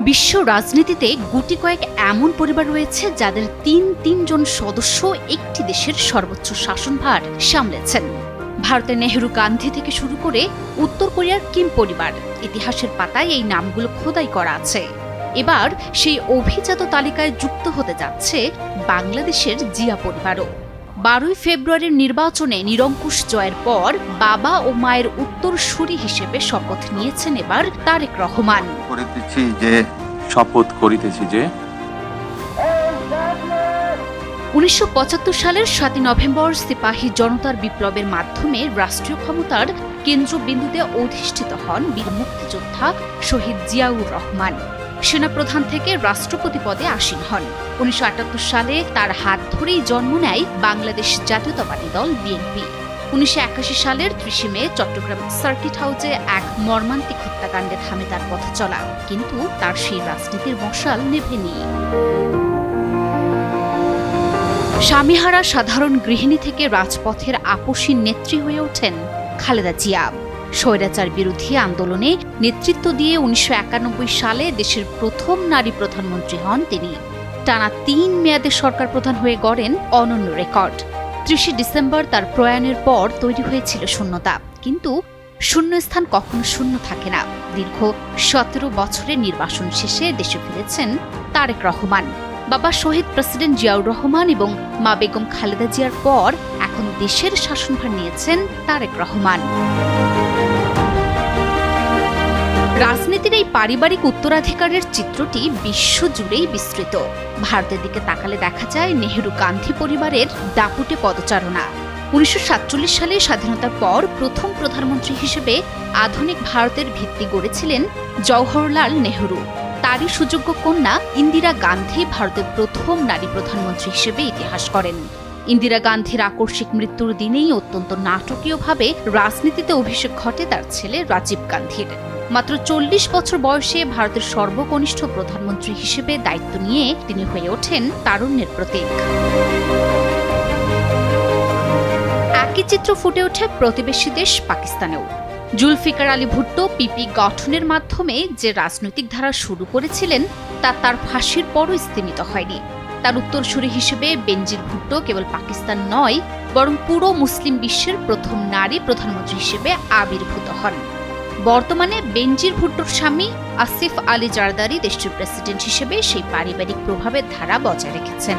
বিশ্ব রাজনীতিতে গুটি কয়েক এমন পরিবার রয়েছে যাদের তিনজন সদস্য একটি দেশের সর্বোচ্চ শাসনভার সামলেছেন। ভারতের নেহরু গান্ধী থেকে শুরু করে উত্তর কোরিয়ার কিম পরিবার, ইতিহাসের পাতায় এই নামগুলো খোদাই করা আছে। এবার সেই অভিজাত তালিকায় যুক্ত হতে যাচ্ছে বাংলাদেশের জিয়া পরিবারও। 12 ফেব্রুয়ারির নির্বাচনে নিরঙ্কুশ জয়ের পর বাবা ও মায়ের উত্তরসূরি হিসেবে শপথ নিয়েছেন এবার তারেক রহমান। শপথ করিতেছি যে 1975 সালের 7 নভেম্বর সিপাহী জনতার বিপ্লবের মাধ্যমে রাষ্ট্রীয় ক্ষমতার কেন্দ্রবিন্দুতে অধিষ্ঠিত হন বীর মুক্তিযোদ্ধা শহীদ জিয়াউর রহমান। সেনাপ্রধান থেকে রাষ্ট্রপতি পদে আসীন হন। 1978 সালে তার হাত ধরেই জন্ম নেয় বাংলাদেশ জাতীয়তাবাদী দল বিএনপি। 1981 সালের 30 মে চট্টগ্রাম সার্কিট হাউসে এক মর্মান্তিক হত্যাকাণ্ডে থামে তার পথ চলা, কিন্তু তার সেই রাজনীতির মশাল নেভেনি। স্বামীহারা সাধারণ গৃহিণী থেকে রাজপথের আপসী নেত্রী হয়ে ওঠেন খালেদা জিয়া। স্বৈরাচার বিরোধী আন্দোলনে নেতৃত্ব দিয়ে 1991 সালে দেশের প্রথম নারী প্রধানমন্ত্রী হন তিনি। টানা 3 মেয়াদে সরকার প্রধান হয়ে গড়েন অনন্য রেকর্ড। 30 ডিসেম্বর তার প্রয়াণের পর তৈরি হয়েছিল শূন্যতা, কিন্তু শূন্যস্থান কখনো শূন্য থাকে না। দীর্ঘ 17 বছরের নির্বাসন শেষে দেশে ফিরেছেন তারেক রহমান। বাবা শহীদ প্রেসিডেন্ট জিয়াউর রহমান এবং মা বেগম খালেদা জিয়ার পর এখন দেশের শাসনভার নিয়েছেন তারেক রহমান। রাজনীতির এই পারিবারিক উত্তরাধিকারের চিত্রটি বিশ্বজুড়েই বিস্তৃত। ভারতের দিকে তাকালে দেখা যায় নেহরু গান্ধী পরিবারের দাপুটে পদচারণা। 1947 সালে স্বাধীনতার পর প্রথম প্রধানমন্ত্রী হিসেবে আধুনিক ভারতের ভিত্তি গড়েছিলেন জওহরলাল নেহরু। তারই সুযোগ্য কন্যা ইন্দিরা গান্ধী ভারতের প্রথম নারী প্রধানমন্ত্রী হিসেবে ইতিহাস করেন। ইন্দিরা গান্ধীর আকস্মিক মৃত্যুর দিনেই অত্যন্ত নাটকীয়ভাবে রাজনীতিতে অভিষেক ঘটে তার ছেলে রাজীব গান্ধীর। মাত্র 40 বছর বয়সে ভারতের সর্বকনিষ্ঠ প্রধানমন্ত্রী হিসেবে দায়িত্ব নিয়ে তিনি হয়ে ওঠেন তারুণ্যের প্রতীক। একই চিত্র ফুটে ওঠে প্রতিবেশী দেশ পাকিস্তানেও। জুলফিকার আলী ভুট্টো পিপি গঠনের মাধ্যমে যে রাজনৈতিক ধারা শুরু করেছিলেন তা তার ফাঁসির পরও স্তীমিত হয়নি। তার উত্তরসূরি হিসেবে বেনজির ভুট্টো কেবল পাকিস্তান নয়, বরং পুরো মুসলিম বিশ্বের প্রথম নারী প্রধানমন্ত্রী হিসেবে আবির্ভূত হন। বর্তমানে বেনজির ভুট্টোর স্বামী আসিফ আলী জারদারি দেশটির প্রেসিডেন্ট হিসেবে সেই পারিবারিক প্রভাবের ধারা বজায় রেখেছেন।